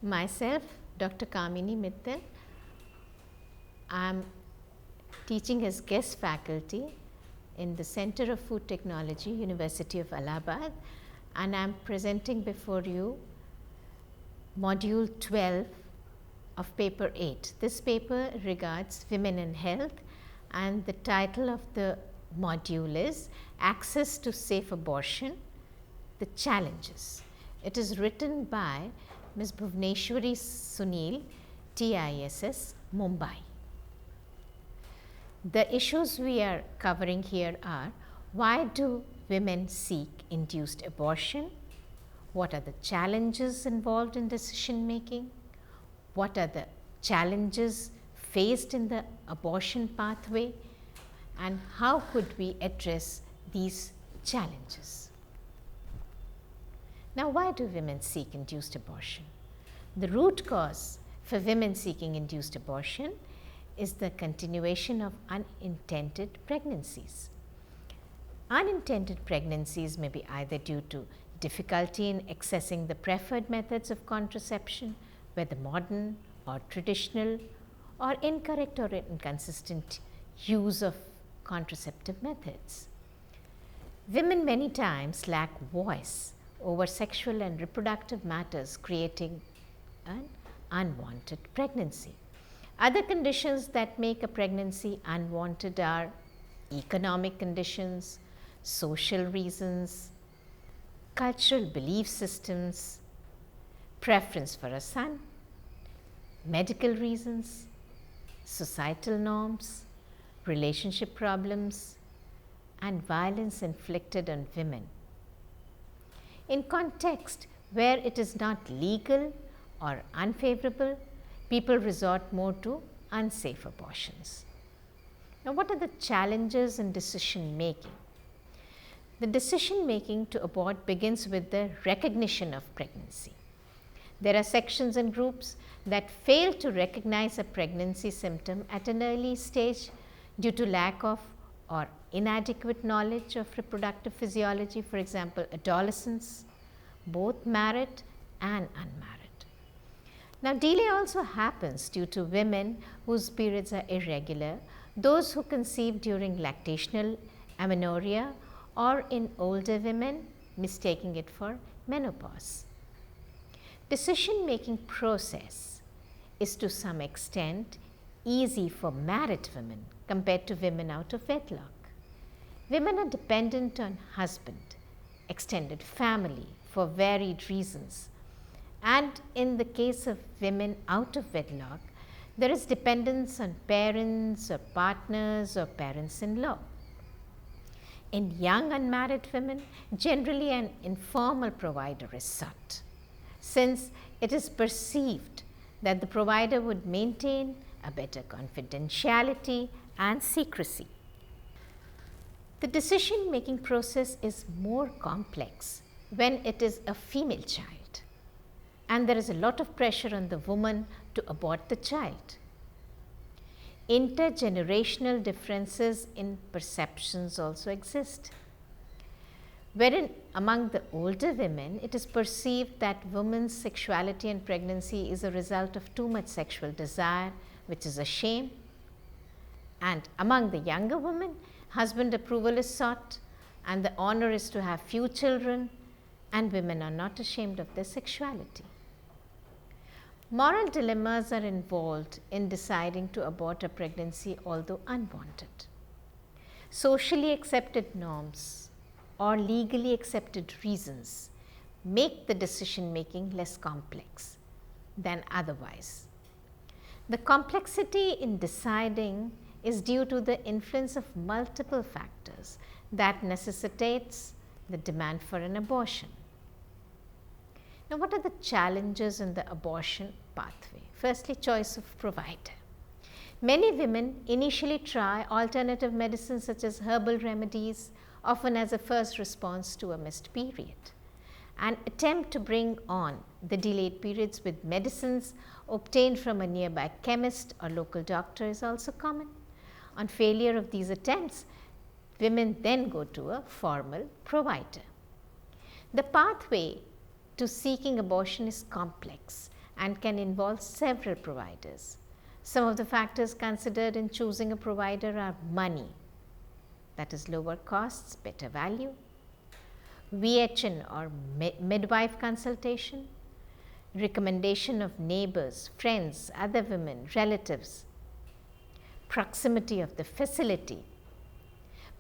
Myself, Dr. Kamini Mittal. I am teaching as guest faculty in the Center of Food Technology, University of Allahabad, and I am presenting before you Module 12 of Paper 8. This paper regards women and health, and the title of the module is Access to Safe Abortion, the Challenges. It is written by Ms. Bhuvneshwari Sunil, TISS, Mumbai. The issues we are covering here are: why do women seek induced abortion? What are the challenges involved in decision making? What are the challenges faced in the abortion pathway? And how could we address these challenges? Now, why do women seek induced abortion? The root cause for women seeking induced abortion is the continuation of unintended pregnancies. Unintended pregnancies may be either due to difficulty in accessing the preferred methods of contraception, whether modern or traditional, or incorrect or inconsistent use of contraceptive methods. Women many times lack voice over sexual and reproductive matters, creating an unwanted pregnancy. Other conditions that make a pregnancy unwanted are economic conditions, social reasons, cultural belief systems, preference for a son, medical reasons, societal norms, relationship problems, and violence inflicted on women. In context where it is not legal or unfavorable, people resort more to unsafe abortions. Now, what are the challenges in decision making? The decision making to abort begins with the recognition of pregnancy. There are sections and groups that fail to recognize a pregnancy symptom at an early stage due to lack of or inadequate knowledge of reproductive physiology, for example, adolescents, both married and unmarried. Now, delay also happens due to women whose periods are irregular, those who conceive during lactational amenorrhea, or in older women mistaking it for menopause. Decision making process is to some extent easy for married women compared to women out of wedlock. Women are dependent on husband, extended family for varied reasons, and in the case of women out of wedlock, there is dependence on parents or partners or parents-in-law. In young unmarried women, generally an informal provider is sought, since it is perceived that the provider would maintain a better confidentiality and secrecy. The decision making process is more complex when it is a female child, and there is a lot of pressure on the woman to abort the child. Intergenerational differences in perceptions also exist, wherein among the older women it is perceived that women's sexuality and pregnancy is a result of too much sexual desire, which is a shame, and among the younger women, husband approval is sought and the honor is to have few children, and women are not ashamed of their sexuality. Moral dilemmas are involved in deciding to abort a pregnancy although unwanted. Socially accepted norms or legally accepted reasons make the decision making less complex than otherwise. The complexity in deciding is due to the influence of multiple factors that necessitates the demand for an abortion. Now, what are the challenges in the abortion pathway? Firstly, choice of provider. Many women initially try alternative medicines such as herbal remedies, often as a first response to a missed period, and attempt to bring on the delayed periods with medicines obtained from a nearby chemist or local doctor is also common. On failure of these attempts, women then go to a formal provider. The pathway to seeking abortion is complex and can involve several providers. Some of the factors considered in choosing a provider are money, that is lower costs, better value, VHN or midwife consultation, recommendation of neighbors, friends, other women, relatives, proximity of the facility,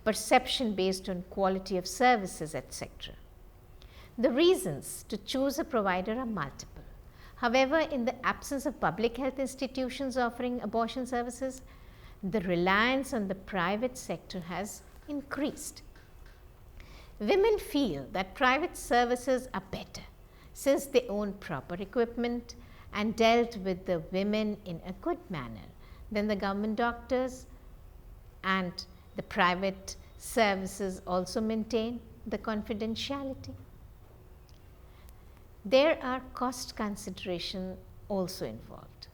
perception based on quality of services, etc. The reasons to choose a provider are multiple. However, in the absence of public health institutions offering abortion services, the reliance on the private sector has increased. Women feel that private services are better since they own proper equipment and dealt with the women in a good manner than the government doctors, and the private services also maintain the confidentiality. There are cost considerations also involved.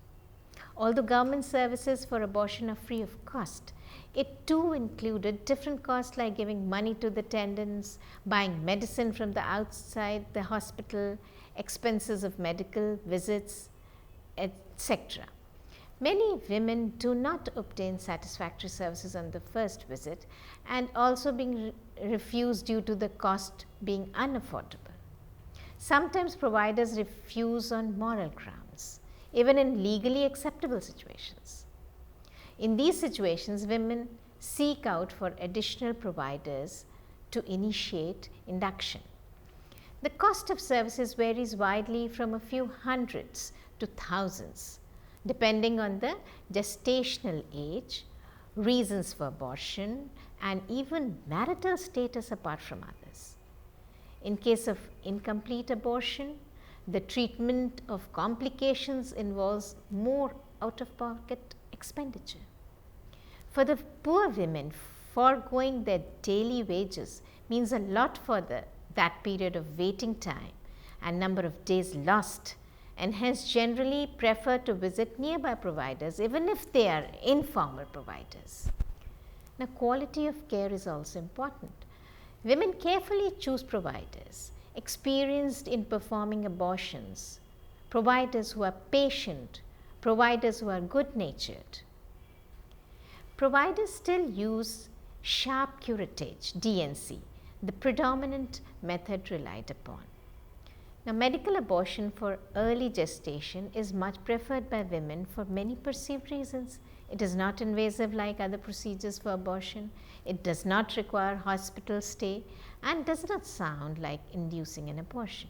Although government services for abortion are free of cost, it too included different costs like giving money to the attendants, buying medicine from the outside the hospital, expenses of medical visits, etc. Many women do not obtain satisfactory services on the first visit and also being refused due to the cost being unaffordable. Sometimes providers refuse on moral grounds, even in legally acceptable situations. In these situations, women seek out for additional providers to initiate induction. The cost of services varies widely from a few hundreds to thousands, depending on the gestational age, reasons for abortion, and even marital status apart from others. In case of incomplete abortion, the treatment of complications involves more out-of-pocket expenditure. For the poor women, foregoing their daily wages means a lot for that period of waiting time and number of days lost, and hence generally prefer to visit nearby providers even if they are informal providers. Now, quality of care is also important. Women carefully choose providers experienced in performing abortions, providers who are patient, providers who are good-natured. Providers still use sharp curettage, DNC, the predominant method relied upon. Now, medical abortion for early gestation is much preferred by women for many perceived reasons. It is not invasive like other procedures for abortion. It does not require hospital stay and does not sound like inducing an abortion.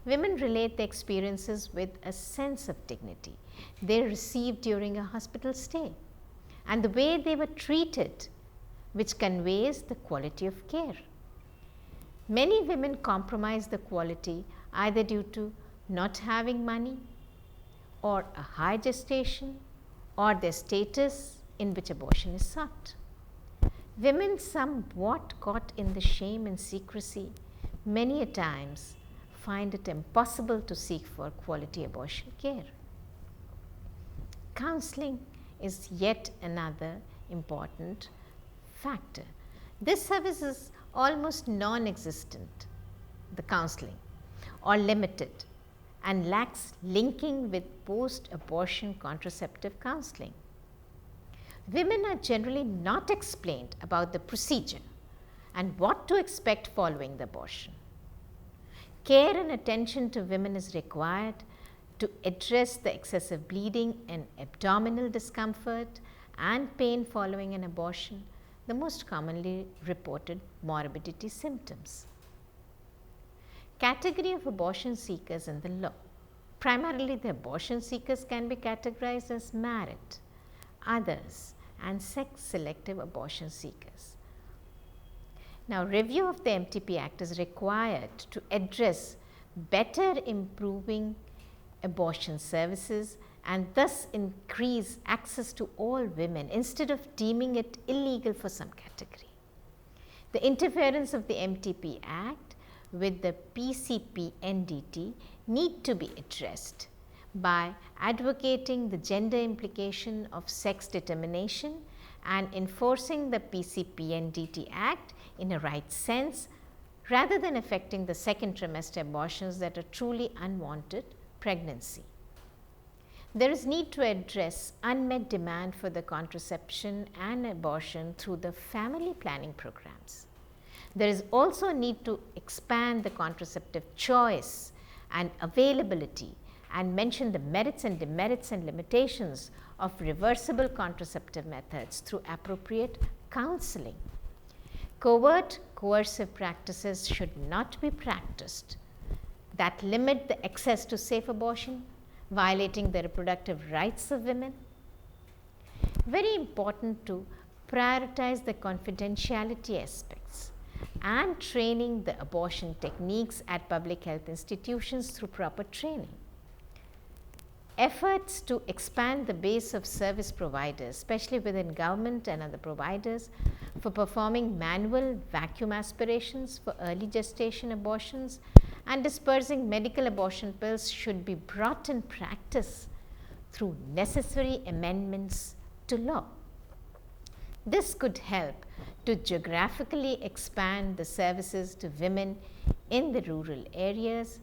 Women relate their experiences with a sense of dignity they received during a hospital stay and the way they were treated, which conveys the quality of care. Many women compromise the quality either due to not having money or a high gestation or their status in which abortion is sought. Women somewhat caught in the shame and secrecy many a times find it impossible to seek for quality abortion care. Counseling is yet another important factor. This service is almost non-existent, the counseling, or limited, and lacks linking with post-abortion contraceptive counseling. Women are generally not explained about the procedure and what to expect following the abortion. Care and attention to women is required to address the excessive bleeding and abdominal discomfort and pain following an abortion, the most commonly reported morbidity symptoms. Category of abortion seekers in the law. Primarily, the abortion seekers can be categorized as married, others, and sex-selective abortion seekers. Now, review of the MTP Act is required to address better improving abortion services and thus increase access to all women instead of deeming it illegal for some category. The interference of the MTP Act with the PCP-NDT need to be addressed by advocating the gender implication of sex determination and enforcing the PCP-NDT Act in a right sense rather than affecting the second trimester abortions that are truly unwanted pregnancy. There is need to address unmet demand for the contraception and abortion through the family planning programs. There is also a need to expand the contraceptive choice and availability and mention the merits and demerits and limitations of reversible contraceptive methods through appropriate counseling. Covert coercive practices should not be practiced that limit the access to safe abortion, violating the reproductive rights of women. Very important to prioritize the confidentiality aspects and training the abortion techniques at public health institutions through proper training. Efforts to expand the base of service providers, especially within government and other providers, for performing manual vacuum aspirations for early gestation abortions and dispersing medical abortion pills should be brought in practice through necessary amendments to law. This could help to geographically expand the services to women in the rural areas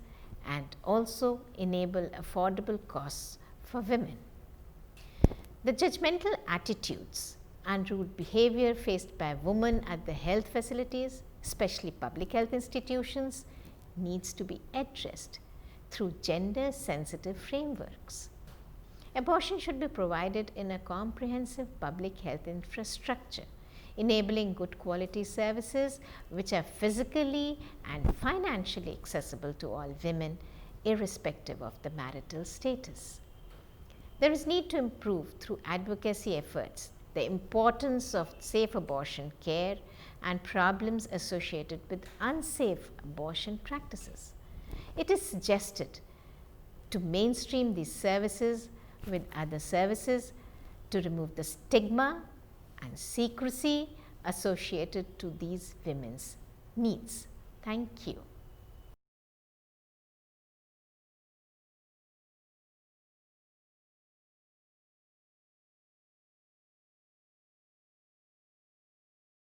and also enable affordable costs for women. The judgmental attitudes and rude behavior faced by women at the health facilities, especially public health institutions, needs to be addressed through gender sensitive frameworks. Abortion should be provided in a comprehensive public health infrastructure, enabling good quality services which are physically and financially accessible to all women, irrespective of the marital status. There is need to improve through advocacy efforts the importance of safe abortion care and problems associated with unsafe abortion practices. It is suggested to mainstream these services with other services to remove the stigma and secrecy associated to these women's needs. Thank you.